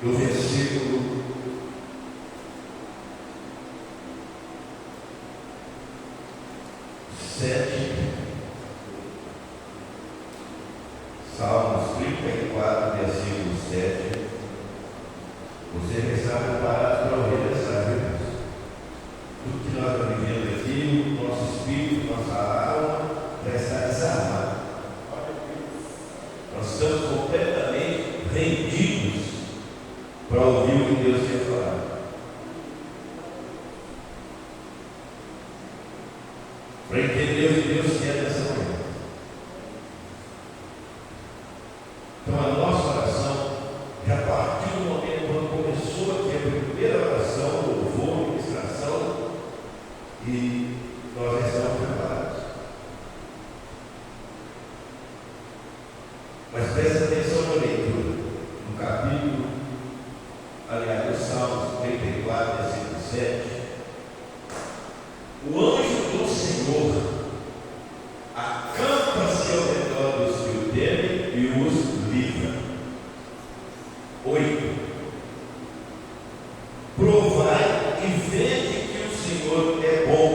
do versículo 7, Salmos 34, versículo 7. Você já está preparado para ouvir essa vez? Tudo que nós estamos vivendo aqui, o nosso espírito, nossa alma, já está desarmado. Nós estamos completamente rendidos para ouvir o que Deus quer falar. Para entender o que Deus quer dessa manhã. Então a nossa oração já partiu do momento quando começou aqui a primeira oração, louvor, ministração, e nós já estamos preparados. Mas presta atenção na leitura, no capítulo, aliás, do Salmos 34, versículo 7. O anjo do Senhor acampa-se ao redor dos que o temem e os livra. 8. Provai e vede que o Senhor é bom.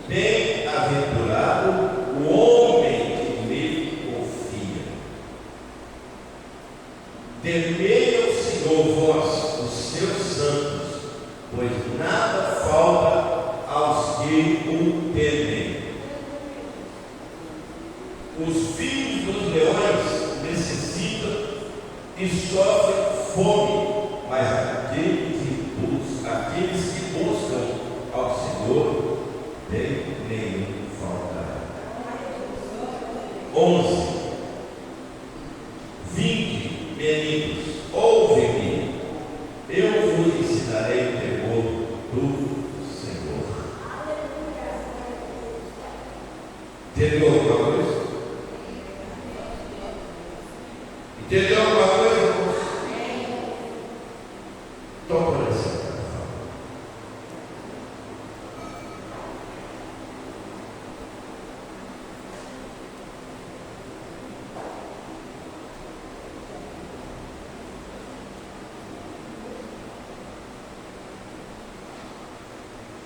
Bem-aventurado o homem que nele confia. Temei ao Senhor vós, os seus santos, pois nada falta aos que o temem. Os filhos dos leões necessitam e sofrem fome, mas aqueles que buscam ao Senhor têm nenhum faltará. 11. Vinde, meninos, ouve-me, eu vos ensinarei o temor do Senhor. Entendeu alguma coisa? Entendeu alguma coisa, irmãos? Toma por essa.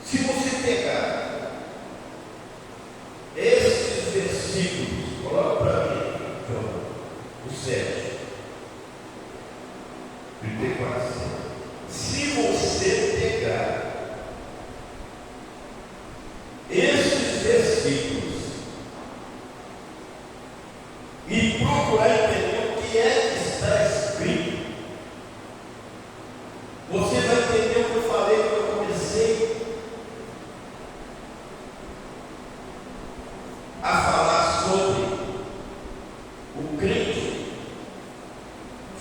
Se você pegar esses versículos, coloca para mim, João, o 7, 34. Se você pegar esses versículos e procurar entender o que é que está escrito, você vai entender o que eu falei quando eu comecei a falar sobre o crente,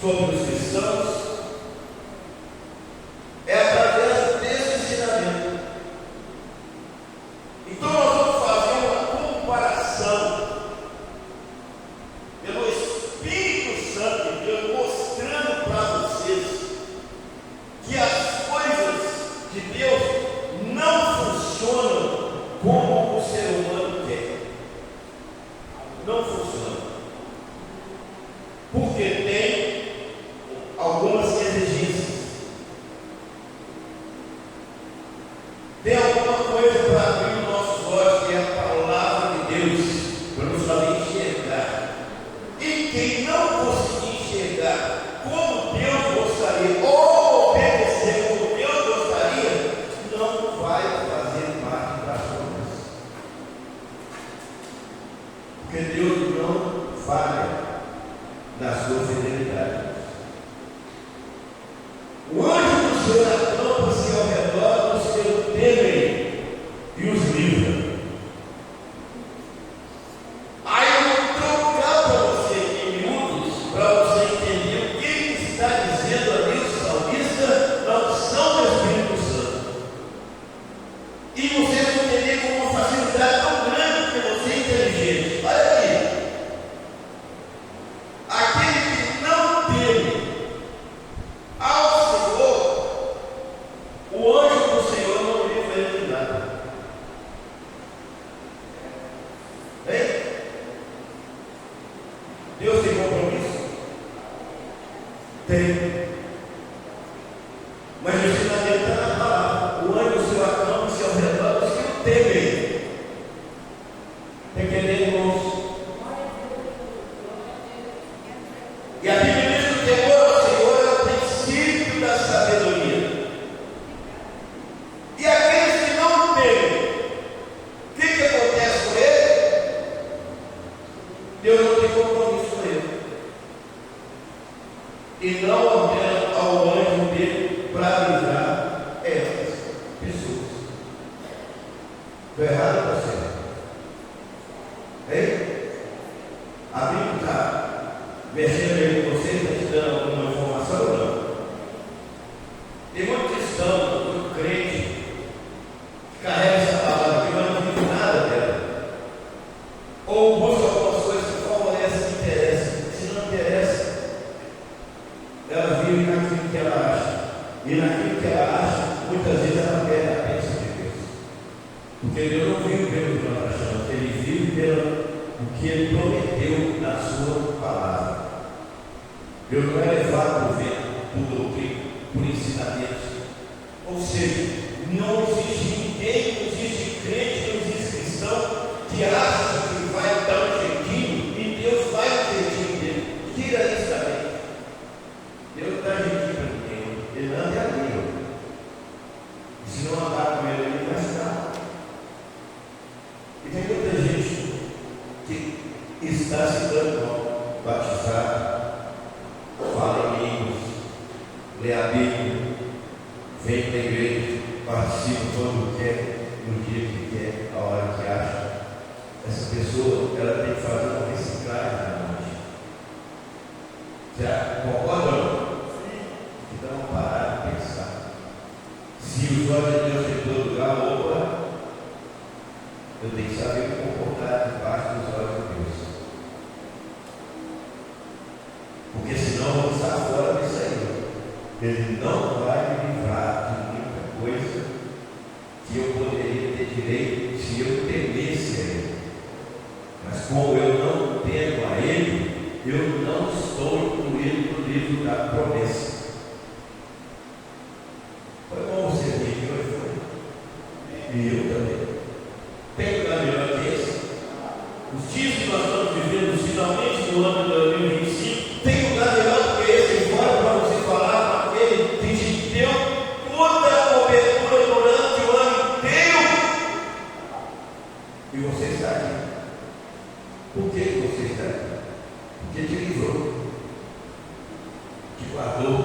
sobre os cristãos. É através desse ensinamento. Então nós vamos fazer uma comparação pelo Espírito Santo de Deus, mostrando para vocês que as coisas de Deus não funcionam como o ser humano quer. Não funciona. Porque tem algumas exigências. Tem alguma coisa para abrir os nossos olhos, que é a palavra de Deus, para nos fazer enxergar. E quem não conseguir enxergar como Deus gostaria, ou obedecer como Deus gostaria, não vai fazer parte das coisas. Porque Deus não falha na sua fidelidade. O anjo do Senhor acampa-se ao redor dos que o temem e os livra. Aí eu vou trocar para você em minutos, para você entender o que está dizendo ali o salmista na unção do Espírito Santo. E você vai entender com uma facilidade tão grande que você é inteligente. Olha aqui. Aquele que não teme ao Senhor, o anjo do Senhor não livra ele de nada. Hein? Deus tem compromisso? Tem. que Ele prometeu na sua palavra. Eu não é levado por vento, por doutrina, por ensinamentos. Ou seja, não existe ninguém, não existe crente, não existe cristão que acha que vai dar um jeitinho e Deus vai dar um jeitinho dele. Tira isso também. Deus não dá jeitinho para ninguém. Ele anda ali. E se não andar com ele, ele vai estar. E tem muita gente que está se dando batizado, fala em línguas, lê a Bíblia, vem para a igreja, participa quando quer, no dia que quer, a hora que acha. Essa pessoa, ela tem que fazer uma reciclagem na mente. Já concorda ou não? Então, parar de pensar. Se os olhos de Deus em todo lugar, opa, eu tenho que saber me comportar debaixo dos olhos de Deus. Porque senão eu vou estar fora disso aí. Ele não vai me livrar de muita coisa que eu poderia ter direito se eu temesse a Ele. Mas como eu não temo a Ele, eu não estou incluído no livro da promessa. Foi bom você vir aqui hoje, foi? E eu também. Tem lugar melhor que esse? Os dias que nós estamos vivendo, finalmente no ano de 2025, tem lugar melhor do que esse, embora para você falar com aquele que te deu toda a cobertura durante o ano inteiro. E você está aqui. Por que você está aqui? Porque te livrou, te guardou,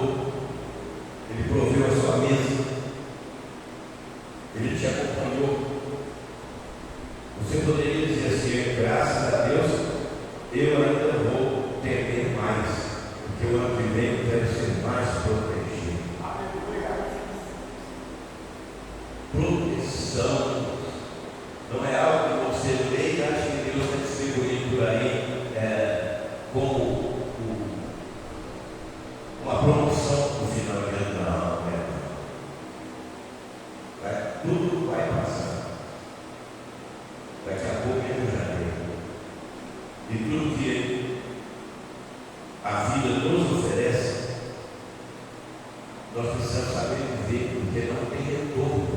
Ele proveu a sua mesa, Ele te acompanhou. Você poderia dizer assim: graças a Deus, eu ainda vou temer mais, porque o ano que vem eu quero ser mais protegido. Proteção não é algo que você lê e acha que Deus está distribuindo por aí como uma promoção no final de ano. Não, tudo vai passar. Daqui a pouco é janeiro. E tudo que a vida nos oferece, nós precisamos saber viver, porque não tem retorno.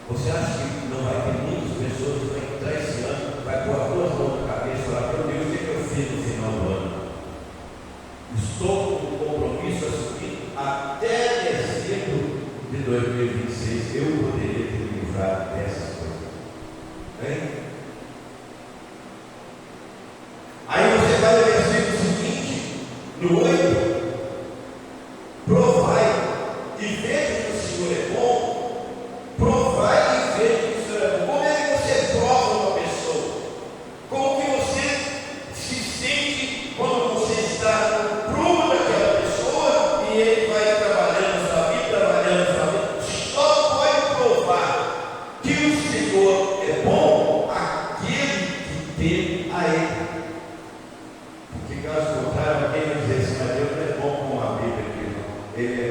Você acha que não vai ter muitas pessoas que vão entrar esse ano, vai pôr as duas mãos na cabeça e falar: meu Deus, o que eu fiz no final do ano? Estou com um compromisso assumido até dezembro de 2026. Eu poderia ter me livrado dessas coisas. Hein? Aí você vai no versículo seguinte, no 8: provai e veja que o Senhor é bom. Provai e veja que o Senhor é bom. Como é que você prova uma pessoa? Como que você se sente quando você está no prumo daquela pessoa e ele vai trabalhando sua vida, Só pode provar que o Senhor é bom aquele que teme a Ele. Porque caso contrário, alguém vai dizer assim: mas Deus não é bom como a Bíblia aqui, não. Ele é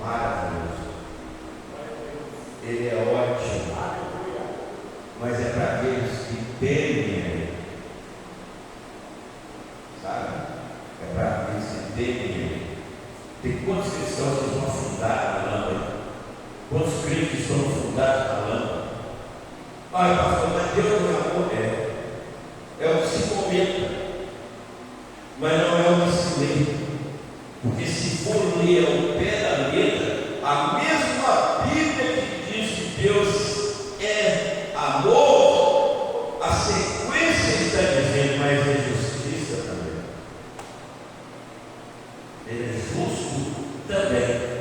maravilhoso. Ele é ótimo. Mas é para aqueles que temem a Ele. Sabe? É para aqueles que temem a Ele. Tem quantos cristãos que estão afundados na lama? Quantos crentes estão afundados na lama? Ai, pastor, mas Deus não é amor? É o que se comenta, mas não é o que se lê. Porque se for ler ao pé da letra, a mesma Bíblia que diz que Deus é amor, a sequência está dizendo: mas é justiça também. Ele é justo também.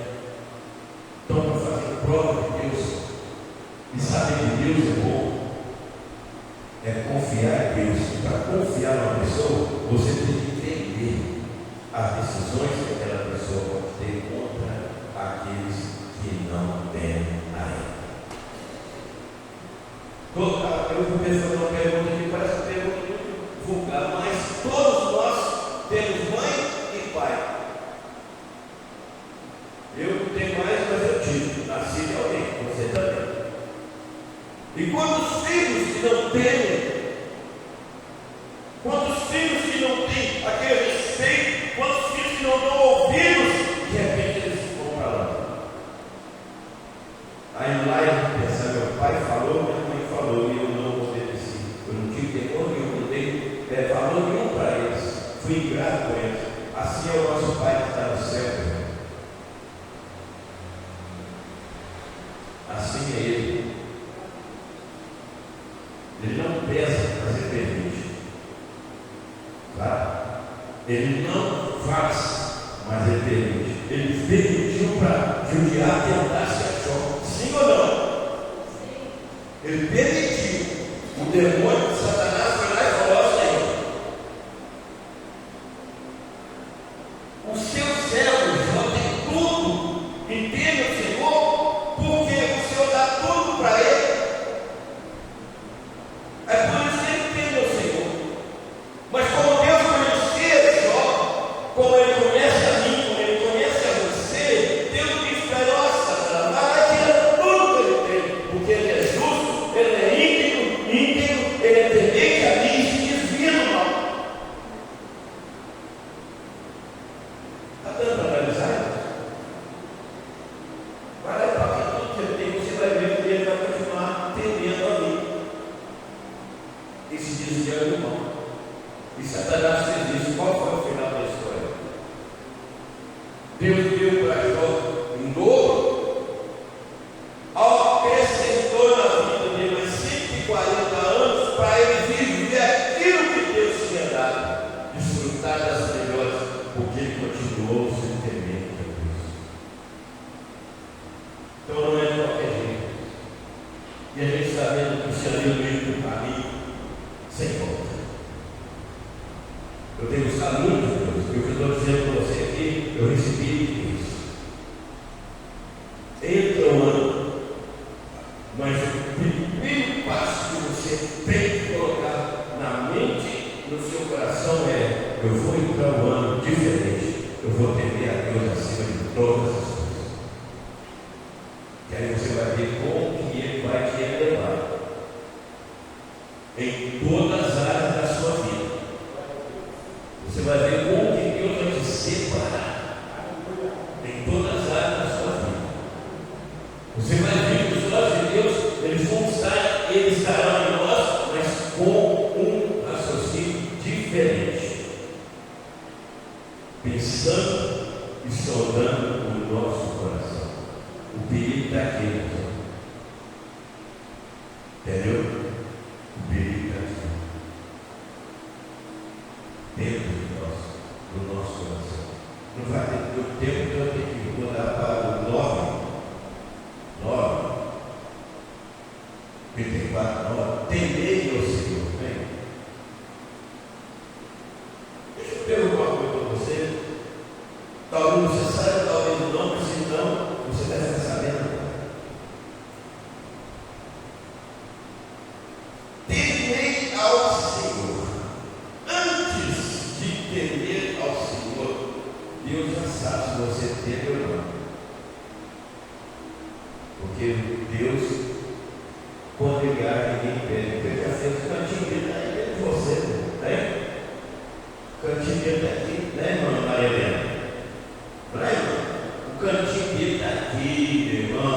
Então, para fazer prova de Deus e saber que Deus é bom, é confiar em Deus. E para confiar numa pessoa, você tem que entender as decisões que aquela pessoa pode ter contra aqueles que não temem a Ele. Eu vou pensando uma pergunta que parece uma pergunta muito vulgar, mas todos nós temos mãe e pai. Eu não tenho mais, mas eu tive. Nasci de alguém, você também. E quando os filhos que não temem aquele respeito, quantos filhos que não dão ouvidos, de repente eles vão para lá. Aí lá eu penso, meu pai falou, minha mãe falou, e eu não obedeci. Eu não tive temor nenhum, não dei valor nenhum para eles. Fui ingrato com eles. Assim é o nosso Pai que está no céu. Assim é Ele. Ele não pesa, mas Ele permite. Claro. Ele não faz, mas Ele permite. Ele permitiu para judiar tentar-se a Jó. Sim ou não? Sim. Ele permitiu. O demônio de Satanás foi lá e falou: ó Senhor, o seu servo Jó tem tudo. Entende o Senhor? Porque o Senhor dá tudo para ele. É por isso que ele entende o Senhor. Mas como Deus conhecia Jó, como Ele conhece a mim, como Ele conhece a você, Deus diz para nós: Satanás, vai tirando tudo que ele tem, porque Ele é justo, Ele é íntegro, Ele é temente a mim e se desvia do mal. Está dando para analisar isso? Vai lá e toca tudo que ele tem, você vai ver que ele vai continuar temendo a mim e se desviando do mal. E Satanás fez isso. Qual foi o final da história? Deus deu para Jó um dobro, acrescentou na vida dele mais 140 anos para ele viver aquilo que Deus tinha dado, desfrutar das melhores, porque ele continuou sem temer a Deus. Então não é de qualquer jeito. E a gente está vendo o cristianismo meio do caminho sem volta. Eu tenho gostado muito de Deus, porque o que eu estou dizendo para você aqui, eu recebi isso. Entra o ano, mas o primeiro passo que você tem que colocar na mente, no seu coração é: eu vou entrar um ano diferente, eu vou temer a Deus acima de todas as coisas. E aí você vai ver como que Ele vai te elevar em todas as áreas da sua vida. Você vai ver como que Deus vai te separar em todas as áreas da sua vida. Você vai ver que os olhos de Deus, eles estarão em nós, mas com um raciocínio diferente, pensando e sondando o nosso coração. O perigo está aqui, então. Entendeu? O perigo está aqui, dentro do nosso coração. Não vai ter o tempo que eu tenho que mudar para o 9, 34, 9. Temei ao Senhor. Bem, deixa eu perguntar uma coisa para você. Talvez você saiba, talvez não, mas se não, você deve estar sabendo agora. Temei ao Senhor. Antes de temer ao Senhor, Deus já sabe se você teme ou não. Porque Deus, quando Ele age, ninguém pede. Porque Ele já fez o cantinho dele aí de você, né? O cantinho dele está aqui, né, irmã Maria Helena? Não é, irmão? O cantinho dele está aqui, meu irmão.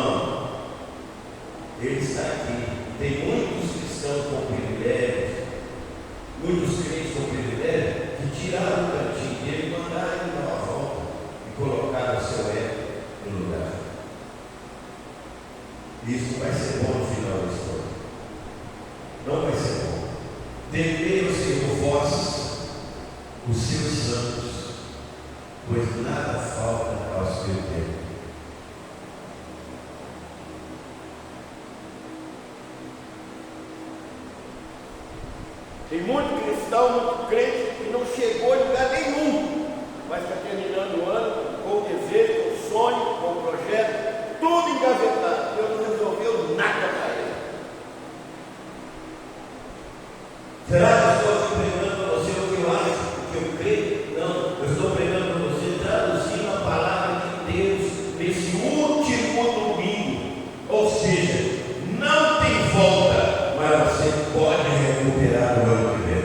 Ele está aqui. Tem muitos cristãos com privilégios, muitos crentes com privilégio, que tiraram o cantinho dele e mandaram ele dar uma volta e colocaram o seu ego no lugar. Isso vai ser bom no final da história. Não vai ser bom. Temei o Senhor vós, os seus santos, pois nada falta ao seu tempo. Tem muito cristão, muito crente que não chegou em lugar nenhum, mas está terminando o ano com o desejo, com o sonho, com o projeto, tudo engavetado. Deus não resolveu nada para ele. Será que eu estou pregando para você o que eu acho, o que eu creio? Não, eu estou pregando para você traduzindo a palavra de Deus nesse último domingo. Ou seja, não tem volta, mas você pode recuperar o ano que vem.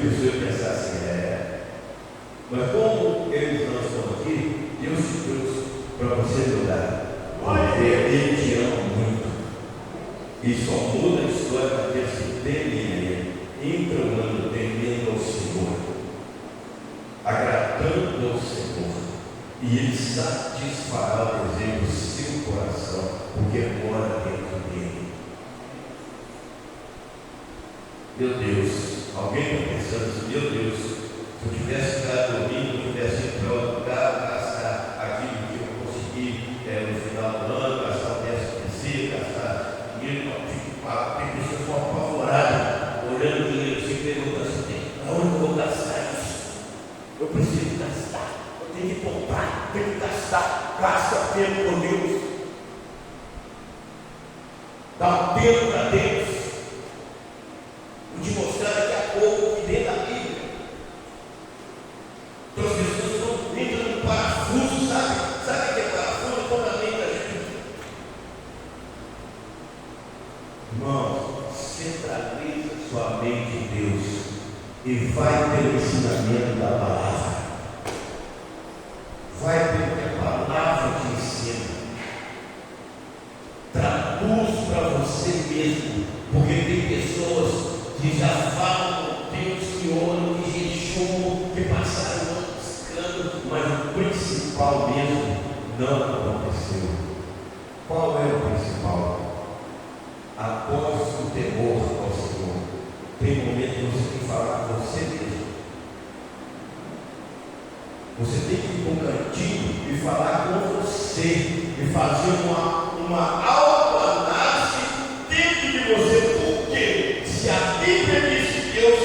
pessoa ia pensar assim, mas como eles não estão aqui, Deus te trouxe para você mudar. Porque Ele te ama muito. E só muda a história daqueles que temem a Ele, entronando, temendo ao Senhor, agradando ao Senhor. E Ele satisfará o desejo do seu coração, porque mora dentro dele. Meu Deus, alguém está pensando assim, meu Deus, se eu tivesse ficado dormindo, eu tivesse ido para outro lugar, gastar aquilo que eu consegui no final do ano, gastar o 10%, gastar dinheiro, tem pessoas só apavoradas, olhando o dinheiro assim, perguntando assim, aonde eu vou gastar isso? Eu preciso gastar, eu tenho que comprar, tenho que gastar, gasta tempo com Deus, dá tempo para Deus. Vou te mostrar daqui a pouco que dentro da Bíblia. Então as pessoas não entram no parafuso, sabe? Sabe o que é parafuso? Quando a mente da gente. Irmãos, centraliza sua mente em Deus e vai pelo ensinamento da palavra. Vai pelo que a palavra te ensina. Traduz para você mesmo, porque tem pessoas que já falam com Deus, que oram, que jejuam, que passaram o ano buscando, mas o principal mesmo não aconteceu. Qual é o principal? Após o temor ao Senhor, tem momento que você tem que falar com você mesmo. Você tem que ir para um cantinho e falar com você, e fazer uma autoanálise dentro de você. Por quê? Se a Bíblia diz que Deus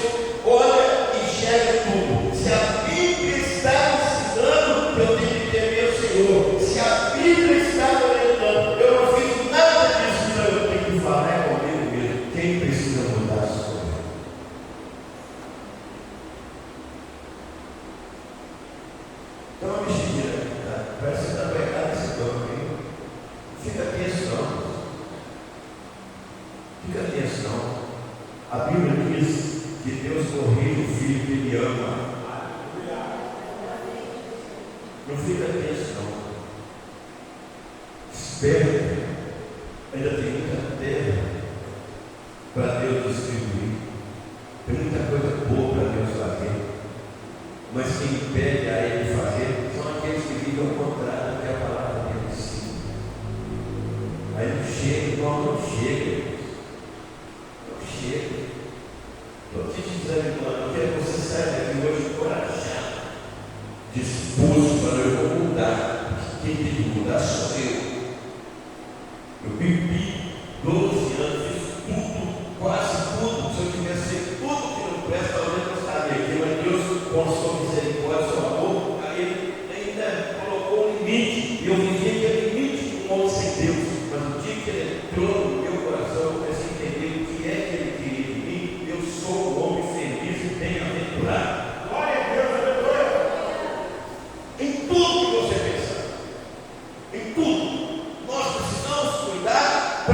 olha e enxerga tudo, se a Bíblia está ensinando que eu tenho que temer o Senhor, se a Bíblia está orientando, eu não fiz nada disso, então eu tenho que falar comigo mesmo. Quem precisa mudar sou eu. Então a mexidinha, parece que está pegando esse banco aí. Fica tenso não. Fica tenso não. A Bíblia diz que Deus corrige o filho que Ele ama. Não fica tenso não. Espera. Ainda tem muita terra para Deus distribuir. Tem muita coisa boa para Deus fazer. Mas quem impede a Ele fazer são aqueles que vivem ao contrário do que a palavra dele ensina. Aí não chega, igual não chega. Não chega. Estou te desanimando. Eu quero que você saia daqui hoje encorajado, disposto para eu vou mudar. Quem tem que mudar sou eu. Eu vivi 12 anos, fiz tudo, quase tudo. Se eu tivesse feito tudo que não presta, talvez eu estaria aqui. Mas Deus, com sua misericórdia, seu amor, aí Ele ainda colocou um limite. E eu vivia aquele limite de um homem sem Deus. Mas o dia que Ele entrou no meu coração, eu comecei a entender o que é que Ele queria de mim. Eu sou um homem feliz e bem-aventurado. Glória a Deus, aleluia! Em tudo que você pensar, em tudo, nós precisamos cuidar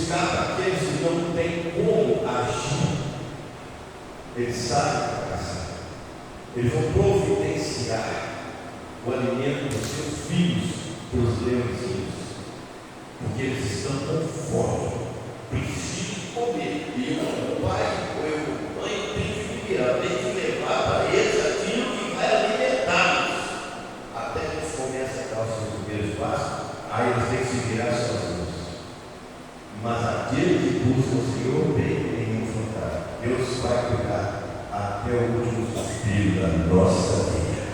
buscar para aqueles que não têm como agir. Eles sabem para casa. Eles vão providenciar o alimento dos seus filhos para os leõezinhos, porque eles estão com fome, precisam comer. E o pai ou a mãe tem que levar para eles aquilo que vai alimentá-los, até que eles comecem a dar os seus primeiros passos. Aí eles têm que se virar sozinhos. Mas aquele que busca o Senhor bem nenhum faltará. Deus vai cuidar até o último suspiro da nossa vida.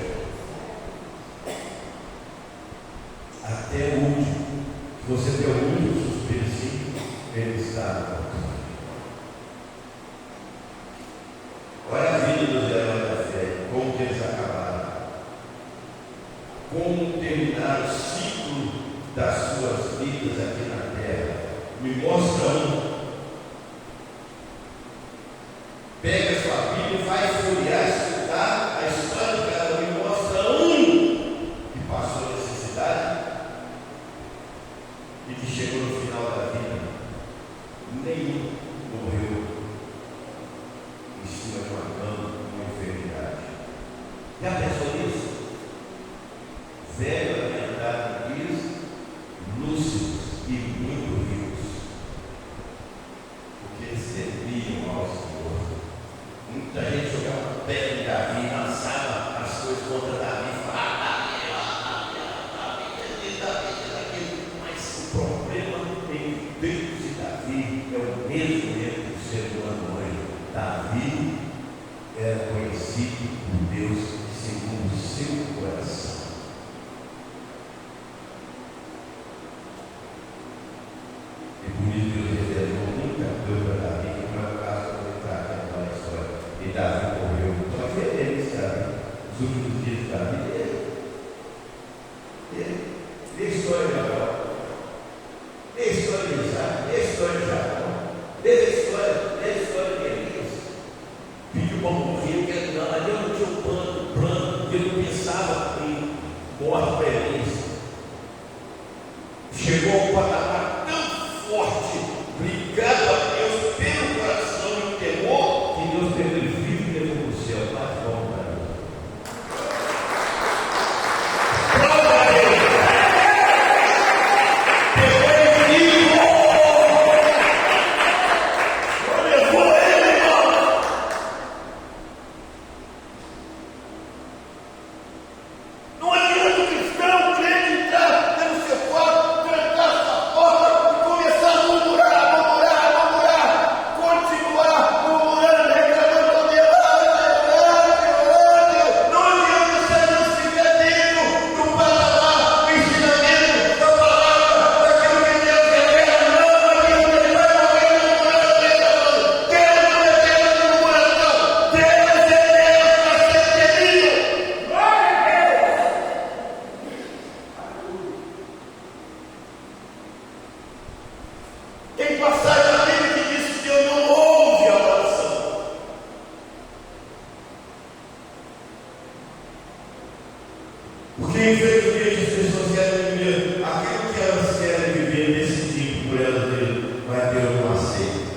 Até o último. Se você der o último suspiro, sim, Ele está no controle. Olha a vida dos heróis da fé, como que eles acabaram, como terminaram o ciclo das suas vidas aqui na terra. Me mostra um. Pega a sua Bíblia e vai folhear, estudar a história de cada um. Me mostra um que passou necessidade e que chegou no final da vida. Nenhum morreu em cima de uma cama, uma enfermidade. Já pensou nisso? Velho alimentado em dias, lúcidos e muito ricos, porque eles serviam ao Senhor. Muita gente jogava pedra em Davi, lançava as coisas contra Davi, falava Davi, mas o problema em Deus e Davi é o mesmo entre o ser humano hoje. Davi era conhecido por Deus segundo o seu coração. E por isso Deus revelou muita coisa para Davi, que não é o caso de entrar naquela história. E Davi morreu. Só que ele sabe, os últimos dias de Davi, ele. Vê a história de Abraão, vê a história de Isaac, vê a história de Jacó, vê a história de Elias. Pediu para morrer, porque ali eu não tinha um plano, porque eu não pensava em morte para Elias. Chegou a um patamar tão forte, ligado a Deus pelo coração e o temor, que Deus pegou ele vivo e levou para o céu. Mas vamos para Deus. Prova a Deus. Pegou ele vivo. Levou ele, irmão. Não adianta o cristão querer entrar no seu quarto, trancar essa porta e começar a murmurar, continuar murmurando, reclamando ao Deus. Não adianta se não estiver dentro do patamar, do ensinamento, da palavra, daquilo que Deus revela. Não adianta, ele vai morrer murmurando, Deus não é Deus de murmuração, Deus é Deus para ser temido. Glória a Deus! Tem passagem na Bíblia que diz que Deus não ouve a oração. Porque infelizmente as pessoas querem viver aquilo que elas querem viver nesse tipo por elas mesmas, mas Deus não aceita.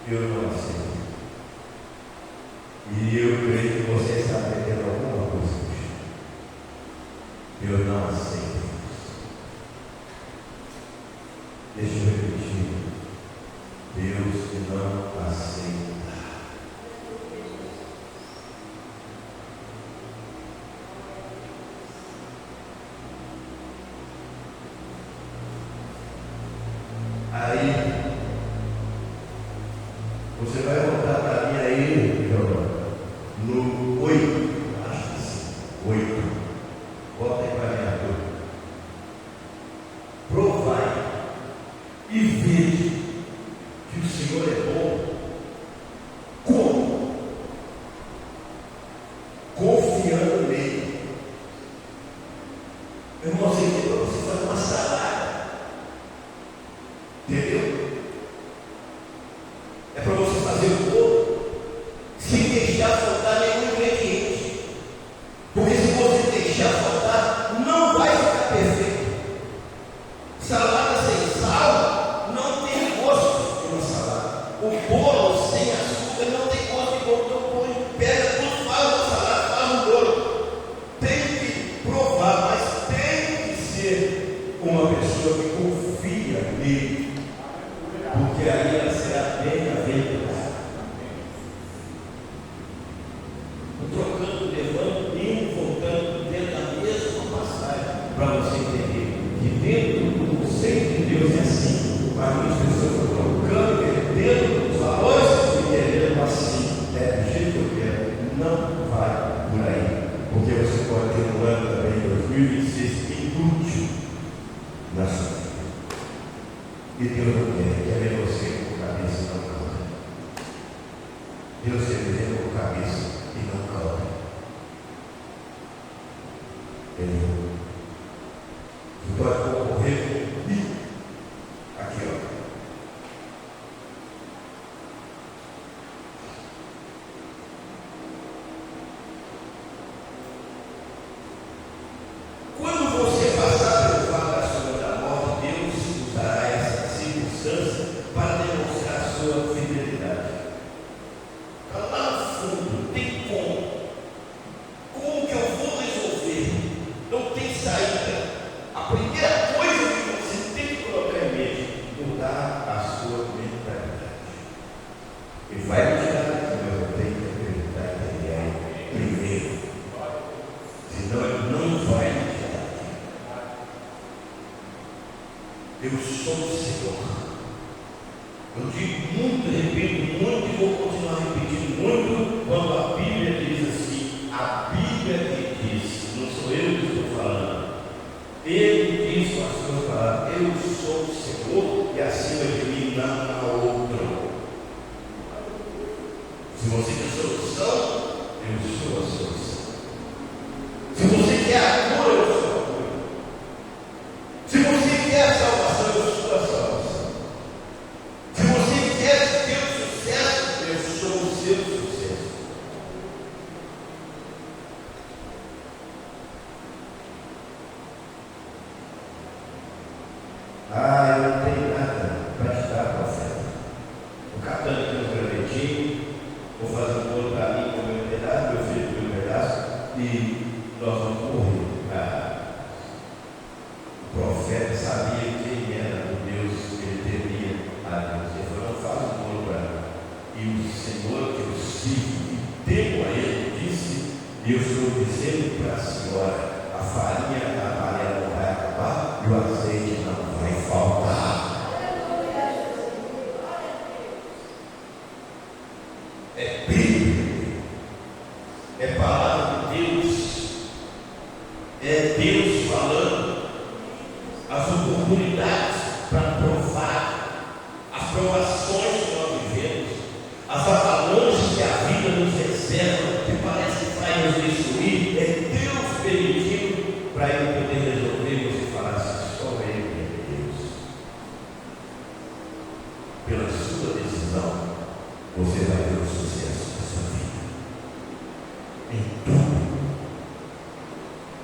Deus não aceita. E eu creio que você está aprendendo alguma coisa hoje. Deus não aceita isso. Deixa eu repetir. Deus não aceita. Aí, você vai voltar para mim aí, no 8, acho que sim, 8. Volta aí para mim agora. Provai e vede que o Senhor é bom. Como? Confiando nele. Eu não sei que você faz uma salada. Entendeu? E Deus não quer ver você com cabeça e não cauda. Deus quer ver com cabeça e não cauda. Ele pode concorrer comigo. Aqui, ó. Eu sou o Senhor. Eu digo muito, repito muito e vou continuar repetindo muito quando a Bíblia diz assim. A Bíblia que diz, não sou eu que estou falando. Ele diz com as suas palavras: eu sou o Senhor e acima de mim não há outro. Se você quer solução, eu sou a solução. Se você quer a cura, eu sou a cura. Se você quer a salvação, eu sou a salvação. Se você quer ter o sucesso, eu sou o seu sucesso. Eu não tenho nada para te dar, profeta. O catando aqui no gravetinho, vou fazer um bolo para mim, comer um pedaço, meu filho comer um pedaço, e nós vamos morrer. O profeta sabia quem era o Deus que ele temia a Deus. Ele falou: não faz um bolo para mim. E o Senhor que eu sirvo, que deu a ele, disse: eu estou dizendo para a senhora, a farinha amarela não vai acabar e o azeite não vai faltar. É Bíblia, é palavra de Deus, é Deus falando. As oportunidades para provar, as provações que nós vivemos, as avalanches que a vida nos reserva, que parece que vai nos destruir, é Deus permitindo para Ele poder resolver. E você falar assim: só Ele é Deus. Pela sua decisão, você vai ter o sucesso da sua vida. Em tudo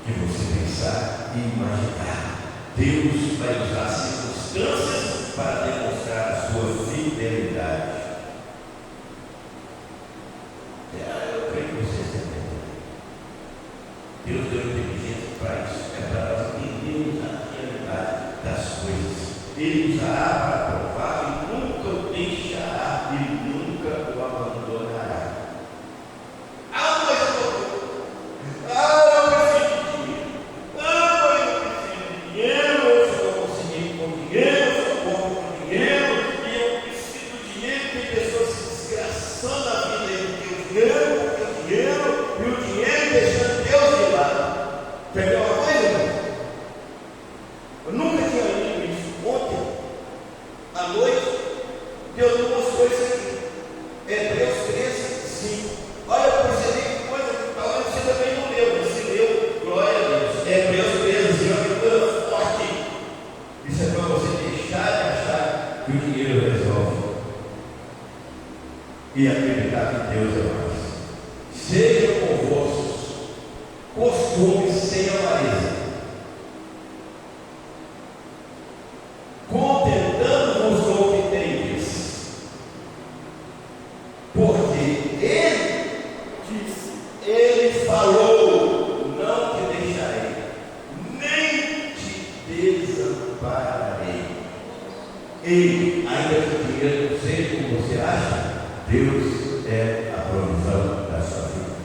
que você pensar e imaginar, Deus vai usar circunstâncias para demonstrar a sua fidelidade. Eu creio que vocês entendem. Deus deu inteligência para isso, é para nós entendermos a realidade das coisas. Ele usará para provar e nunca o deixará e nunca o abandonará. E acreditar que Deus é mais. Sejam convoscos costumes sem avareza, contentando-vos com o que tendes, porque Ele disse, Ele falou: não te deixarei, nem te desampararei. E ainda que o dinheiro não seja como você acha, Deus é a provisão da sua vida.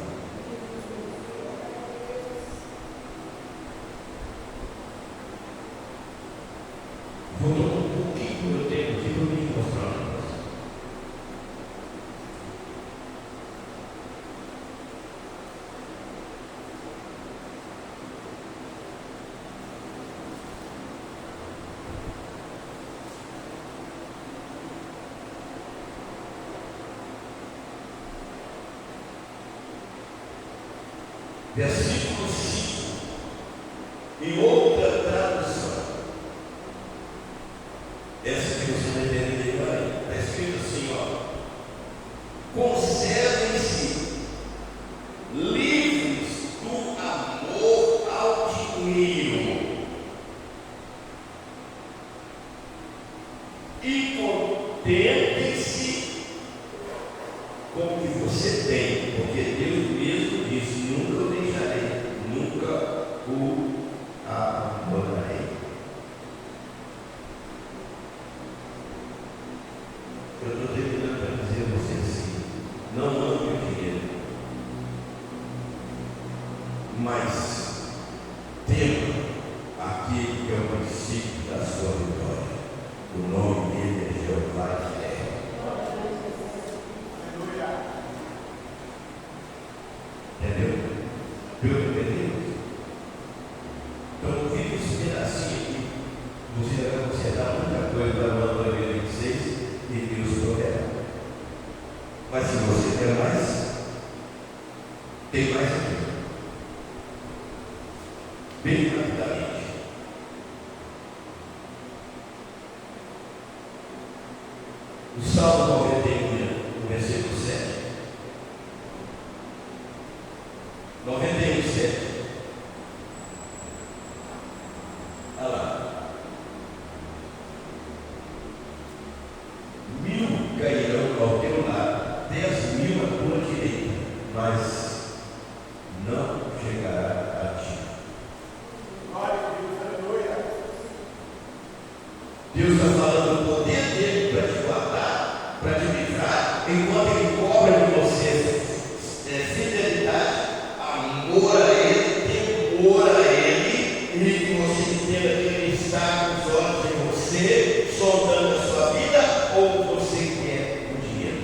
Vou tomar um pouquinho do meu tempo aqui para me mostrar uma coisa. Versículo 5, em outra tradução, essa que você não entendeu aí, está escrito assim, conservem-se livres do amor ao dinheiro e contentem-se com o que você tem, porque Deus mesmo disse: nunca o deixarei, nunca o abandonarei. Eu estou terminando para dizer a você assim: não ame o dinheiro, mas tema aquele que é o princípio da sua vitória. O nome dele é Jeová Jireh. Entendeu? Deu para entender? Então, ouvindo esse pedacinho aqui, você vai considerar muita coisa da Manda 26 e Deus proverá. Mas se você quer mais, tem mais aqui. Bem rapidamente. O Salmo 91, no versículo 7. 91, 7. Olha lá. 1000 cairão ao teu lado, 10.000 à tua direita, mas não chegará a ti. Deus está falando do poder dele para te guardar, para te livrar, enquanto ele cobra de você fidelidade, amor a ele, temor a ele, e que você entenda que ele está com os olhos em você, sondando a sua vida, ou você quer o dinheiro.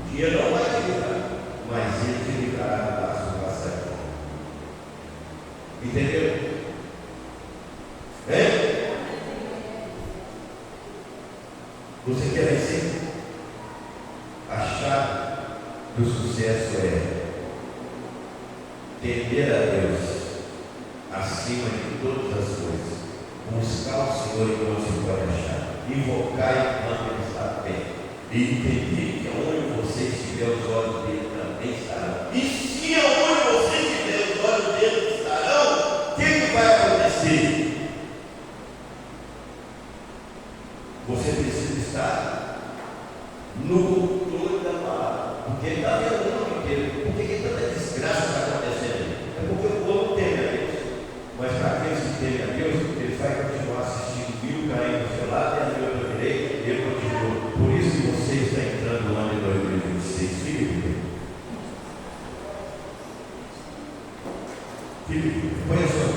O dinheiro não vai te livrar, mas ele te livrará do laço do passarinho. Entendeu? Você quer vencer? A chave do sucesso é temer a Deus acima de todas as coisas, buscar o Senhor enquanto se pode achar, invocar enquanto Ele está perto, e entender que onde você estiver, os olhos dele também estarão. E se aonde você estiver, os olhos dele estarão, o que vai acontecer? Você precisa estar no controle da palavra, porque ele está vendo o mundo inteiro. Por que tanta desgraça está acontecendo? É porque o povo teme a Deus, mas para aqueles que temem a Deus, ele vai continuar assistindo 1000 caindo do seu lado e a 1000 do direito, e ele continua. Por isso que você está entrando no ano de 2026, Filipe, põe a sua